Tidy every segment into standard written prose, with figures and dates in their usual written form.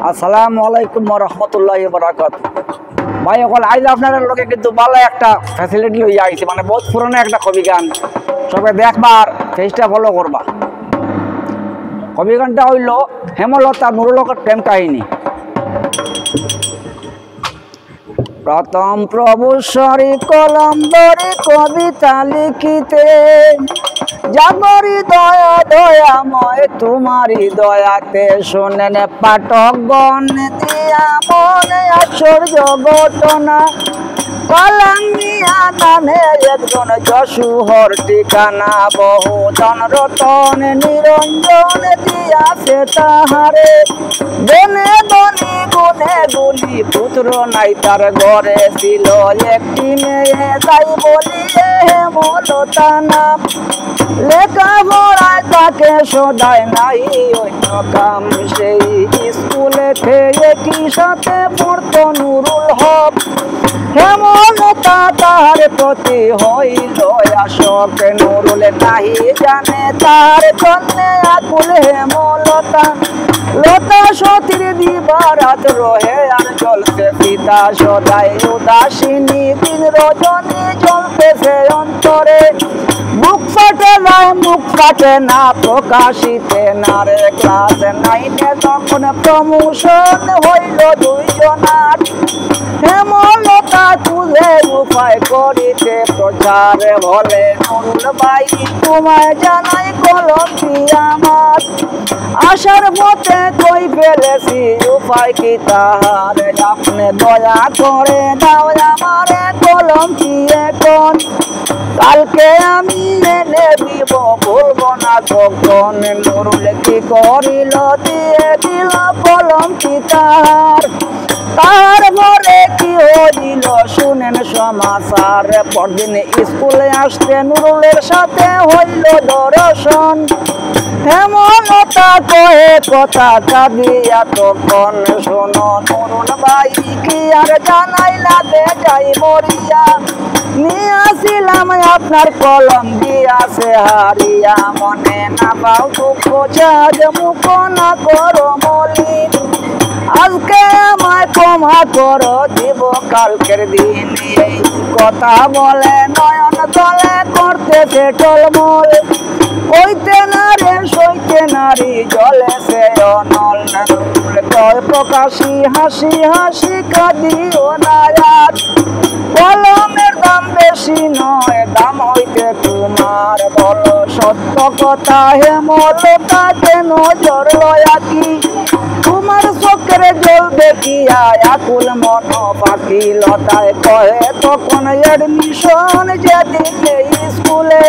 আসসালামু আলাইকুম ওয়া রাহমাতুল্লাহি ওয়া বারাকাতুহু। ভাই এখন আইলে আপনার লোকে কিন্তু ভালো একটা ফ্যাসিলিটি লইয়া আইছে, মানে বহুত পুরনো একটা কবি গান, সবাই দেখবার চেষ্টা ফলো করবা। কবি গানটা হইল হেমলতা নুরুল হকের প্রেম কাহিনী। প্রথম প্রভুশ্বরী কলম ধরে কবিতা লিখিতে, জাগরি দয়া দয়াময় তোমারি দয়াতে, শোনেন পাঠকগণ দিয়া মনে আশ্চর্য ঘটনা। কালামিয়া নামে একজন যশোহর ঠিকানা, বহু ধন রতন নিরঞ্জন দিয়াছে তাহারে। বনে বনি গুনে গুলি পুত্র নাই তার ঘরে, ছিল একটি মেয়ে তাই বলিয়ে হেমলতা নাম। লেখা পড়ায় তাকে সদায় নাই অন্য কাম, সেই স্কুলে একই সাথে পড়তো নুরুল হক। হেমলতা তার প্রতি হইল আশক, নুরুল নাহি জানে তার জন্যে আকুল হেমলতা। লতা সতীর দিবারাত রহে আর চলছে পিতা সদাই উদাসিনী, দিন রজনী চলতেছে অন্তরে। মুখ ফাটে যায় মুখ ফাটে না, প্রকাশিতে না রে। ক্লাস 9 তখন প্রমোশন হইল দুইজনার। হেমলতা খুঁজে উপায় করিতে প্রচার, বলে নুরুল ভাই তোমায় জানাই কলম কি আমার। আসার পথে কই ফেলেছি উপায় কি তাহার, আপনি দয়া করে দাও আমারে কলম কি এখন। কালকে আমি এনে দিব বলবো না কখন, নুরুল কি করিল দিয়ে দিল কলম কি তাহার। তার ঘরে কি হইল শুনেন সমাচার, পরদিন স্কুলে আসতে নুরুলের সাথে হইল দর্শন। হেমলতা কয়ে কথা কাঁদিয়া তখন, শোনো নুরুল ভাই কি আর জানাইলা দেখাই মরিয়া। নিয়ে আসিলাম আপনার কলম দিয়াছে হারিয়া, মনে না পাও দুঃখ চাঁদ মুখ না করো মলিন। আজকে আমায় ক্ষমা করো দিব কালকের দিন, এই কথা বলে নয়ন তলে করতেছে টলমল। কইতে নারে সইতে নারী জলে সে অনল, প্রকাশী হাসি হাসি কাঁদিও না আর। কলমের দাম বেশি নয়, দাম হইতে তোমার, বলো সত্য কথা হেমলতা কেন জড়ল আঁকি। তোমার চোখের জল দেখিয়া আকুল মন পাখি। লতায় কহে তখন এডমিশন যেদিন স্কুলে,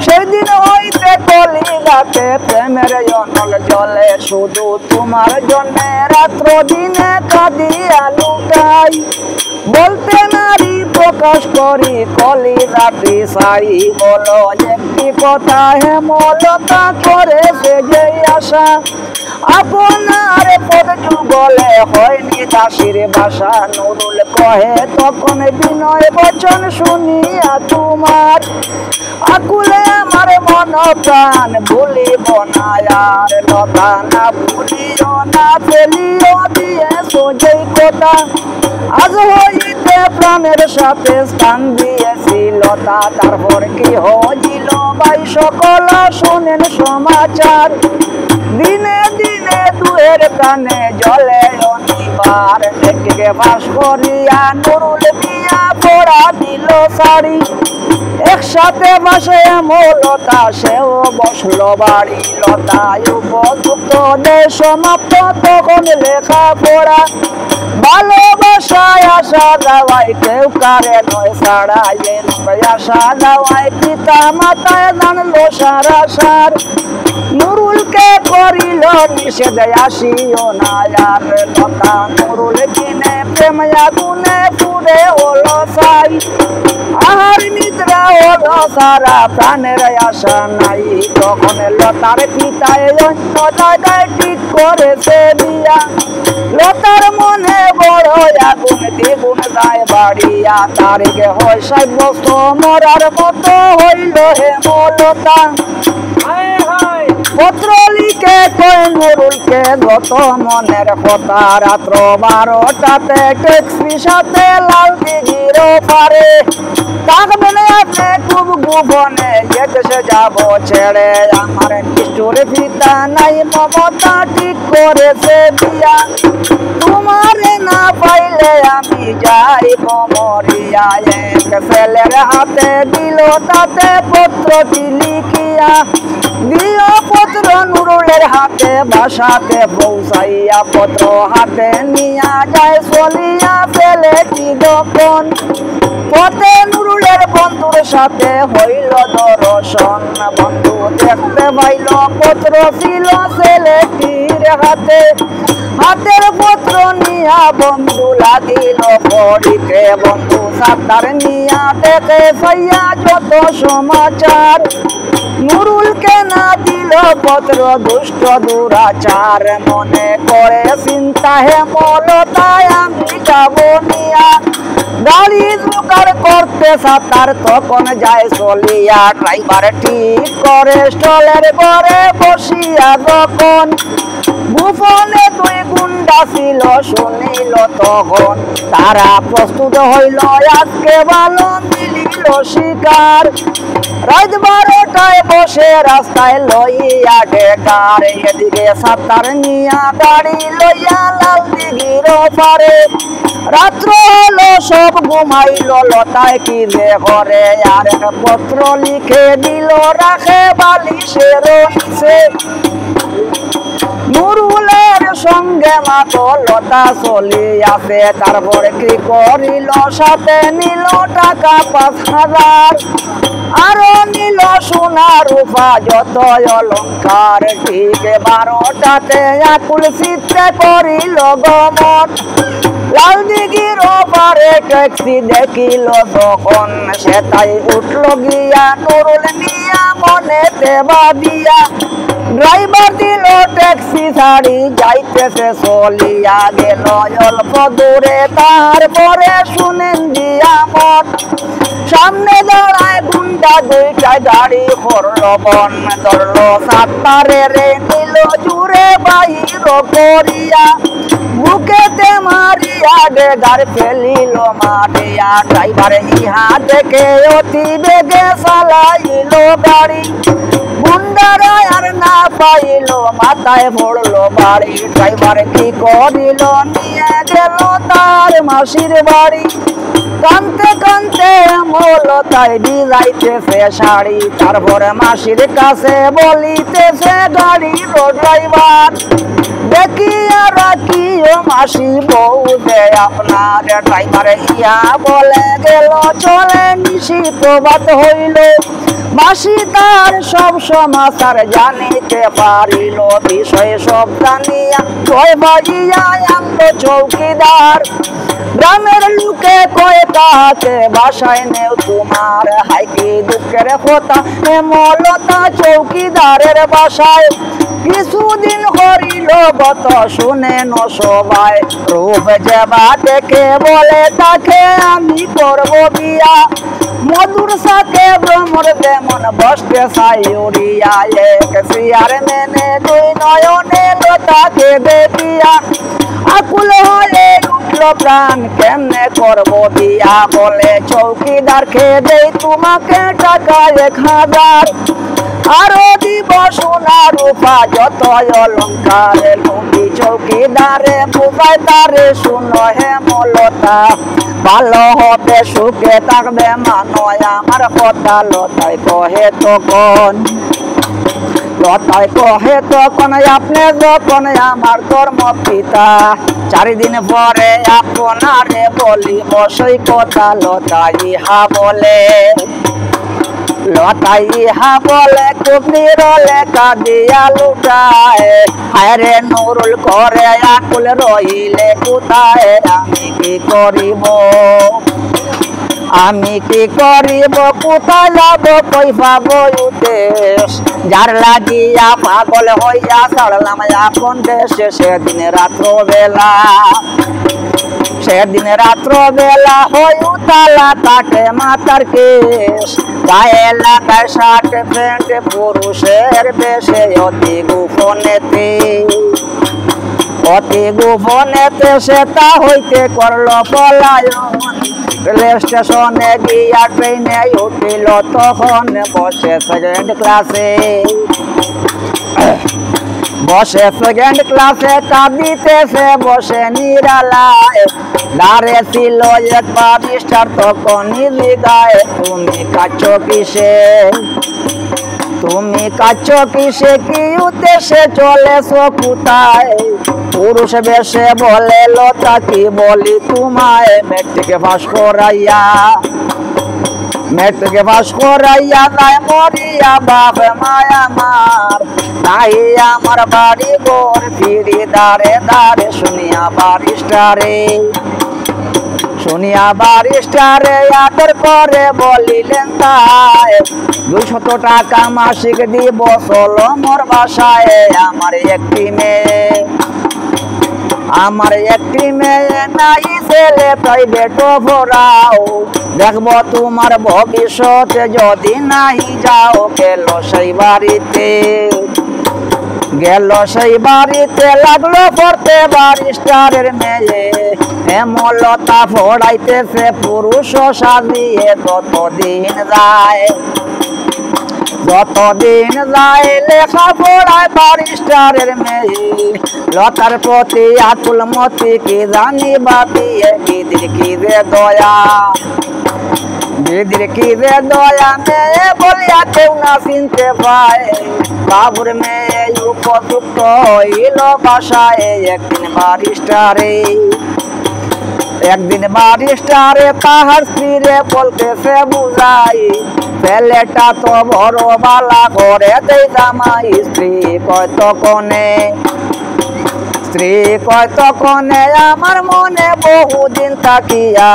সেদিন হইতে কলিজাতে প্রেমের অনল জলে। শুধু তোমার জন্যে রাত্র দিনে কাঁদিয়া লুটাই, বলতে নারী প্রকাশ করি কলিজাতি সাই। বলো একটি কথা হেমলতা করেছে যে আশা, আপনার পদ যুগলে হয়নি দাসীর ভাষা। নুরুল কহে তখন বিনয় বচন শুনিয়া তোমার, আকুলে আমার মন প্রাণ ভুলিব না আর। লতা না ভুলিও না ফেলিও দিয়ে সোজেই কথা, আজ হইতে প্রাণের সাথে স্থান দিয়েছি লতা। তারপর কি হইল ভাই সকল শোনেন সমাচার, দিনে দিনে দুয়ের কানে জলে অনিবার। একদিকে বাস করিয়া নুরুল দিয়া পড়া দিল শাড়ি, একসাথে বাসে হেমলতা সেও বসলো বাড়ি। লতায় উপযুক্ত দেশ সমাপ্ত তখন লেখা পড়া, ভালোবাসায় আসা যাওয়াই কেউ কারে নয় ছাড়াই। আসা যাওয়াই পিতা মাতায় জানলো সারা সার, নুরুলকে করিল নিষেধ আসিও না আর। লতা নুরুল কিনে প্রেম আগুনে পুড়ে হলো ছাই, আহার নিদ্রা হলো সারা প্রাণের আশা নাই। তখন লতার পিতায় অন্য জায়গায় ঠিক করেছে বিয়া, লতার মনে বড় আগুন দ্বিগুণ যায় বাড়িয়া। তারিখে হয় 60 বছর মরার মতো হইল হেমলতা। পত্র লিখে কয় নুরুলকে যত মনের কথা। রাত্র 12টাতে ট্যাক্সি সাথে লাল দিঘির পারে। থাকবেন আপনি খুব গোপনে, এদেশে যাব ছেড়ে। আমার নিষ্ঠুর পিতা নাই মমতা ঠিক করেছে বিয়া। তোমারে না পাইলে আমি যাইব মরিয়া। এক ছেলের হাতে দিল তাতে পত্রটি লিখিয়া। দিও পত্র নুরুলের হাতে, বাসাতে পৌঁছাইয়া পত্র হাতে নিয়া যায় চলিয়া ছেলেটি যখন। পথে নুরুলের বন্ধুর সাথে হইল দর্শন। বন্ধু দেখতে পাইল পত্র ছিল ছেলেটির হাতে। হাতের পত্র নিয়া বন্ধু লাগিল পড়িতে। বন্ধু সাতার নিয়া দেখে পাইয়া যত সমাচার। নুরুলকে না দিল পত্র দুষ্ট দুরাচার। মনে করে চিন্তা হেমলতায় আমি যাব নিয়া। গাড়ি জোগাড় করতে সাতার তখন যায় চলিয়া। ড্রাইভার ঠিক করে স্টলের ঘরে বসিয়া যখন। গোপনে দুই গুন্ডা ছিল শুনিল তখন। তারা প্রস্তুত হইল আজকে ভালো মিলিল শিকার। রাত 12টায় বসে রাস্তায় লইয়া ডেকার। এদিকে সাতার নিয়া গাড়ি লইয়া লাল দিঘির পারে। রাত্র হলো সব ঘুমাইল লতায় কি যে ঘরে। আর এক পত্র লিখে দিল রাখে বালিশের নিচে। নুরুলের সঙ্গে মাতো লতা চলিয়াছে। তারপরে কি করিল সাথে নিল টাকা 5,000। আরো নিল সোনা রূপা যত অলঙ্কার। ঠিক 12টাতে আকুল চিত্তে করিল গমন। লাল দিঘির পারে ট্যাক্সি দেখিল তখন। সেটাই উঠল গিয়া নুরুল নিয়া মনেতে ভাবিয়া। ড্রাইভার দিল ট্যাক্সি ছাড়ি যাইতেছে চলিয়া। গেল অল্প দূরে তারপরে শুনেন দিয়া মন। সামনে দাঁড়ায় গুন্ডা দুইটা গাড়ি করল বন। ধরল সাতারে রে নিল জুড়ে বাহির করিয়া। বুকেতে মারিয়া ডেগার ফেলিল মারিয়া। ড্রাইভার ইহা দেখে অতি বেগে চালাইল গাড়ি। গুন্ডারা আর না পাইল মাথায় পড়ল বাড়ি। ড্রাইভার কি করিল নিয়ে গেল তার মাসির বাড়ি। কানতে কানতে মলতায় ভিজাইতেছে শাড়ি। তারপরে মাসির কাছে বলিতেছে গাড়ির ড্রাইভার। দেখিয়া রাখিও মাসি বউ দে আপনার। ড্রাইভার ইয়া বলে গেল চলে নিশি প্রভাত হইল। মাসি তার সব সমাচার জানিতে পারিল। বিষয় সব জানিয়া ভয় বাজিয়া আনলো চৌকিদার। গ্রামের লোকে কয়ে তাহাকে বাসায় নেও তোমার। হাইকি দুঃখের কথা হেমলতা চৌকিদারের বাসায়। কিছুদিন হরিল গত শুনেন সবাই। রূপ যেবা দেখে বলে তাকে আমি করব বিয়া। মধুর সাথে ভ্রমর যেমন বসতে সাইউরিয়া। এক সিয়ার মেনে দুই নয়নে লতাকে দেখিয়া। আকুল হয়ে উঠল প্রাণ কেমনে করব বিয়া। বলে চৌকিদার খেয়ে দেই তোমাকে টাকা 1,000। আরো দিব সোনা রূপা যত অলঙ্কার। লুঙ্গি চৌকিদারে বুঝায় তারে শুনো হেমলতা। ভালো হবে সুখে থাকবে মানয় আমার কথা। লতায় কহে তখন। লতায় কহে তখন আপনি যখন আমার ধর্ম পিতা। 4 দিন পরে আপনারে বলিব সেই কথা। লতায় ইহা বলে। লতাই ইহা বলে খুব নিরলে কাঁদিয়া লুটায়। হায়রে নুরুল করে আকুল রইলে কোথায়। আমি কি করিব, আমি কি করিব, কোথায় যাব, কই পাবো উদ্দেশ। যার লাগিয়া পাগল হইয়া ছাড়লাম আপন দেশে সেদিন রাত্র বেলা। সেদিন রাত্র বেলা হয় উতালা তাকে মাতার কেশ গায়ে লাগায় শার্ট প্যান্ট পুরুষের বেশে অতি গোপনেতে সেটা হইতে করলো পলায়ন রেল স্টেশনে গিয়া ট্রেনে উঠিল তখন বসে সেকেন্ড ক্লাসে কাঁদিতেছে বসে নিরালায় দাঁড়ে ছিল এক বারিস্টার তখন গায়ে তুমি কাচ্ছ কিসে কি উদ্দেশ্যে চলেছো কোথায় পুরুষ বেশে বলে লতা কি বলি তোমায় মেট্রিকে পাশ করাইয়া নাই মরিয়া বাপ মায়া মার নাই আমার বাড়ি ঘর ফিরি দাঁড়ে দাঁড়ে শুনিয়া বারিস্টারে আদর করে বলিলেন তাই 200 টাকা মাসিক দিব চলো মোর বাসায় আমার একটি মেয়ে নাই ছেলে প্রাইভেট পড়াও দেখবো তোমার ভবিষ্যতে যদি নাই যাও গেল সেই বাড়িতে লাগলো পড়তে বারিস্টারের মেয়ে হেমলতা পড়াইতেছে পুরুষ সাজিয়ে যতদিন যায় লেখা পড়ায় বারিস্টারের মেয়ে লতার প্রতি আকুল মতি কি জানি বাপিয়ে দিদির কি রে দয়া মেয়ে বলিয়া কেউ না চিনতে পায় বাবুর মেয়ে উপযুক্ত হইল বাসায় একদিন বারিস্টারে তাহার স্ত্রীরে বলতেছে বুঝাই ছেলেটা তো বড় বালা করে দেই জামাই স্ত্রী কয়ত কনে আমার মনে বহুদিন থাকিয়া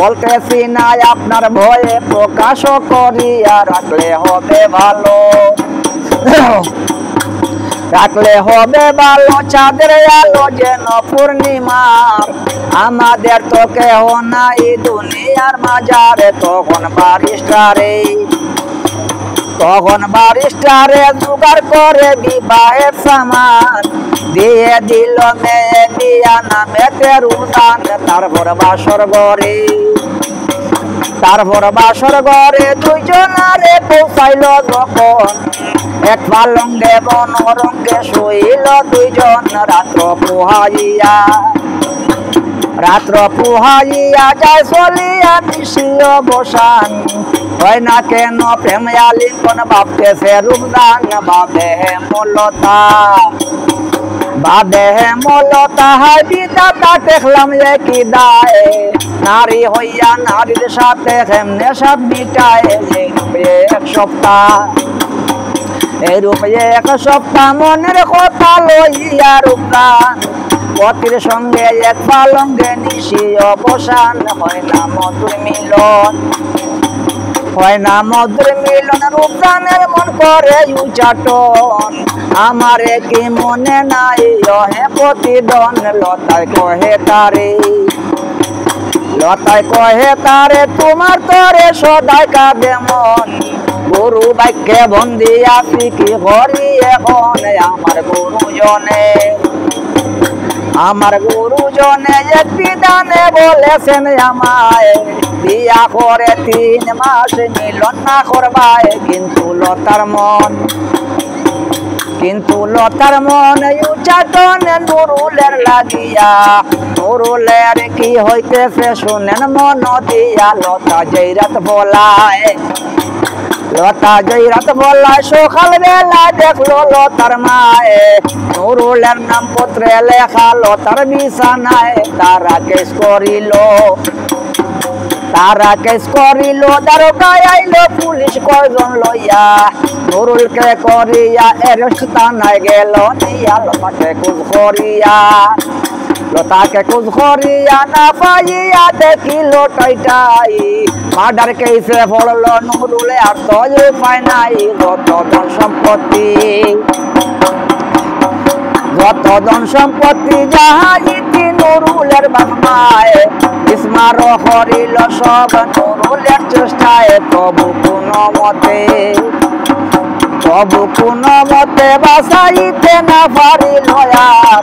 বলতেছি না আপনার ভয়ে প্রকাশ করিয়া রাখলে হবে ভালো চাঁদের আলো যেন পূর্ণিমার আমাদের তো কেহ নাই দুনিয়ার মাঝারে তখন বারিস্টারে জোগাড় করে বিবাহের সামান দিয়ে দিল মেয়ে দিয়া নামেতে রুদান তারপর বাসর ঘরে দুইজনারে পৌঁছাইল যখন এক পালঙ্গে বনরঙ্গে শুইল দুইজন রাত্র পুহাইয়া যায় চলিয়া নিশিও বসান হয় না কেন প্রেম আলিঙ্গন ভাবতেছে রূপদান বাদে হেমলতা হাই বিধাতা দেখলাম একই দায় নারী হইয়া নারীর সাথে হেমনে সাথ মিটায় এক সপ্তাহ মনের কথা লইয়া রূপদান পতির সঙ্গে এক পালঙ্গে নিশি অবসান হয় না মধুর মিলন রূপদানের মন করে উচাটন আমারে কি মনে নাই হে প্রতিদন লতায় কহে তারে তোমার তরে সদাই কাঁদে মন গুরু বাক্যে বন্দি আছি কি হরি এখন আমার গুরুজনে এক বিধানে বলেছেন আমায় বিয়া করে 3 মাস মিলন না করবায় কিন্তু লতার মন উচাটন নুরুলের লাগিয়া নুরুলের কি হইতেছে শুনেন মন দিয়া লতা জয়রাত বলায় সকাল বেলা দেখলো লতার মায়ে নুরুলের নাম পত্রে লেখা লতার বিছানায় তারা কেস করিল দারোগায় আইলো পুলিশ কয়জন লইয়া নুরুলকে করিয়া এরেস্ট থানায় গেল নিয়া লতাকে খোঁজ করিয়া না পাইয়া দেখিল টাইটাই মার্ডার কেসে পড়লো নুরুলে আর তো উপায় নাই যত ধন সম্পত্তি যাহা ইতি নুরুলে নুরুলের বাংলায় ইসমার হরিল সব নুরুলের চেষ্টায় তবু কোনো মতে বাসাইতে না পারিল আর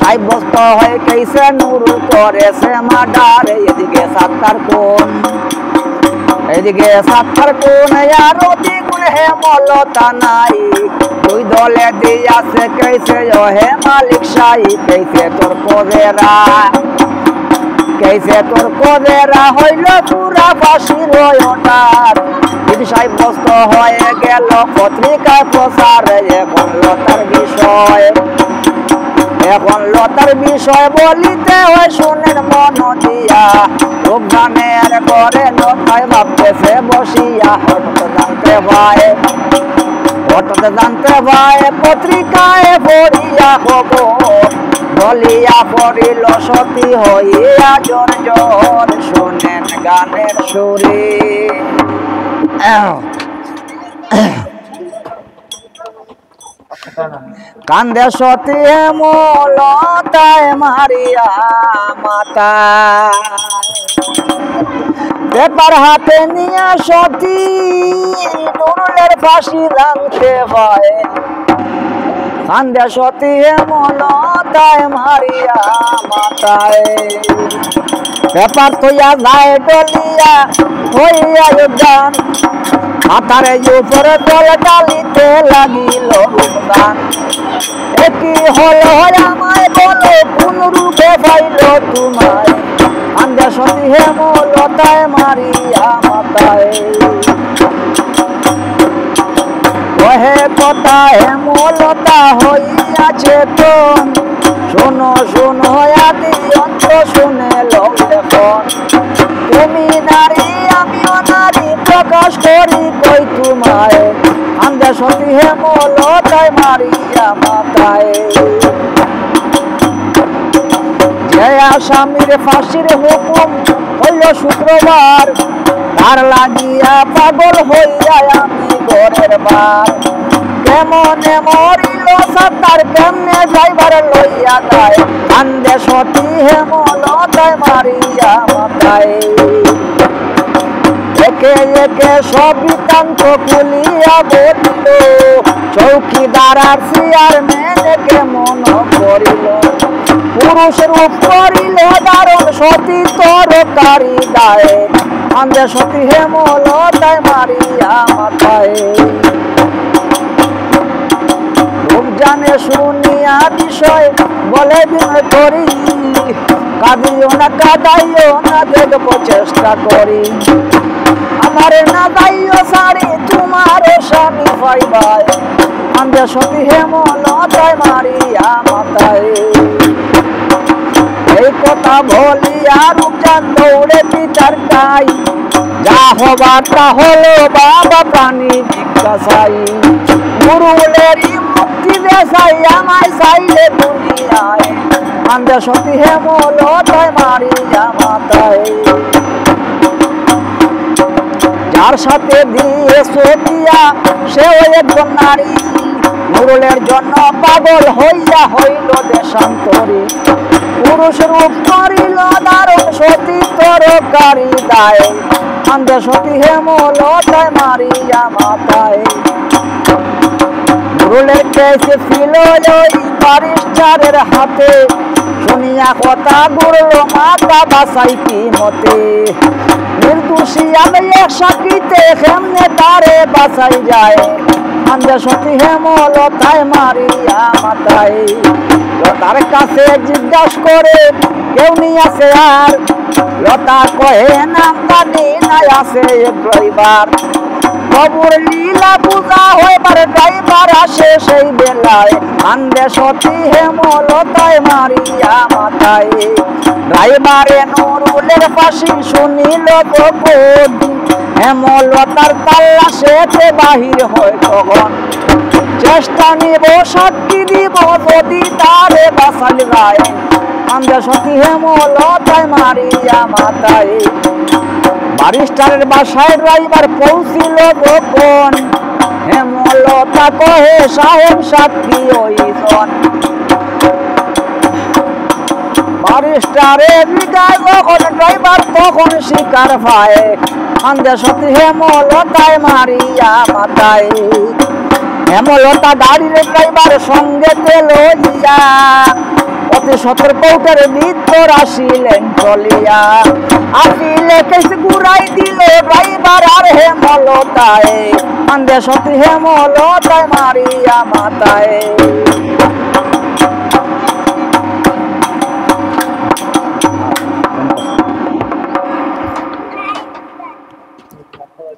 সাব্যস্ত হয়ে কেসে নুরুল করেছে মার্ডার। এদিকে সাত্তার কোন আর দ্বিগুণ হেমলতা নাই, দুই দলে দিয়াছে কেসে হে মালিক শাহী। কেসে তোর কদেরা হইল পুরা ফাঁসির ওটার সাব্যস্ত হয়ে গেল পত্রিকায় প্রচার। এখন লতার বিষয় বলিতে হয় শুনেন মন দিয়া, রূপগানের করে লতায় ভাবতেছে বসিয়া। হঠাৎ জানতে পায় পত্রিকায় পড়িয়া খবর, বলিয়া পড়িল সতী হইয়া জোর জোর শোনেন গানের সুরে। কান্দে সতী হেমলতায় মারিয়া মাতা, পেপার হাতে নিয়ে সতী নুরুলের ফাঁসি জানতে পায়। কান্দে সতী হেমলতায় মারিয়া মাতায়, পেপার থইয়া যায় ডলিয়া হইয়া উদ্যান, মাথারে উপরে তল ডালিতে লাগিল রূপদান। একই হলো আমায় বলো কোন রূপে পাইল তোমায়, কান্দে সতী হেমলতায় মারিয়া মাতায়। কহে কথা হেমলতা হইয়াছে তোন, শোনো শোনো আদি অন্তর শুনে লেখন। তুমি নারী আমিও নারী প্রকাশ করি কই তোমায়, কান্দে সতী হেমলতায় মারিয়া মাতায়। যে আসামির ফাঁসির হুকুম হইল শুক্রবার, তার লাগিয়া পাগল হইয়া আমি ঘরের বার। কেমনে মরিল সাত্তার কেমনে যাইবার লইয়া যায়, কান্দে সতী হেমলতায় মারিয়া মাতায়। একে একে সব বৃত্তান্ত খুলিয়া বলিল, চৌকিদার আর চেয়ারম্যান কেমন করিল। পুরুষ রূপ করিল দারুণ সতী তরকারি গায়ে, কান্দে সতী হেমলতায় মারিয়া মাতায়। রূপ জানে শুনিয়া বিষয় বলে বিনয় করি, কাঁদিও না কাঁদাইও না দেখবো চেষ্টা করি। আমার না দাইও সারি তোমার স্বামী পাইবাই, কান্দে সতী হেমলতায় মারিয়া মাতায়। এই কথা বলিয়া রূপচাঁদ দৌড়ে পিতার গাই, যা হবার তা হলো বাবা প্রাণী ভিক্ষা চাই। নুরুলেরই মুক্তি দেশাই আমায় চাইলে দুনিয়ায়, কান্দে সতী হেমলতায় মারিয়া মাতায়। যার সাথে দিয়েছ বিয়া সেও একজন নারী, নুরুলের জন্য পাগল হইয়া হইল দেশান্তরী। পুরুষ রূপ করিল দারুণ সতী তরকারি দায়, কান্দে সতী হেমলতায় মারিয়া মাতায়। নুরুলের কেসে ছিল ওই ব্যারিস্টারের হাতে, শুনিয়া কথা গুড়ল মাথা বাসাই কি মতে। নির্দোষী আমি এক সাক্ষীতে কেমনে তারে বাসাই যায়, কান্দে সতী হেমলতায় মারিয়া মাতায়। লতার কাছে জিজ্ঞাসা করে কেউ নিয়ে আছে আর, লতা কহে নাম জানি নাই আছে ড্রাইভার। খবর লীলা পূজা হইবার ড্রাইভার আসে সেই বেলায়, কান্দে সতী হেমলতায় মারিয়া মাতায়। ড্রাইভারে নুরুলের ফাঁসি শুনিল গোপন, হেমলতার তাল্লা সেতে বাহির হয় তখন। চেষ্টা নিব সাক্ষী দিব যদি তারে বাঁচাল যায়, কান্দে সতী হেমলতায় মারিয়া মাতায়। ব্যারিস্টারের বাসায় ড্রাইভার পৌঁছিল গোপন, হেমলতা কহে সাহেব সাক্ষী ওইজন। হরিস্টারে বিদায় যখন ড্রাইভার তখন শিকার পায় আন্দে সতী হেমলতায় মারিয়া মাথায় হেমলতা গাড়ির ড্রাইভার সঙ্গে তেল ইয়া অতি সতর্ক উঠে ভিতর আসিলেন চলিয়া আসিলে কেস ঘুরাই দিল ড্রাইভার আর হেমলতায় আন্দে সতী হেমলতায় মারিয়া মাথায়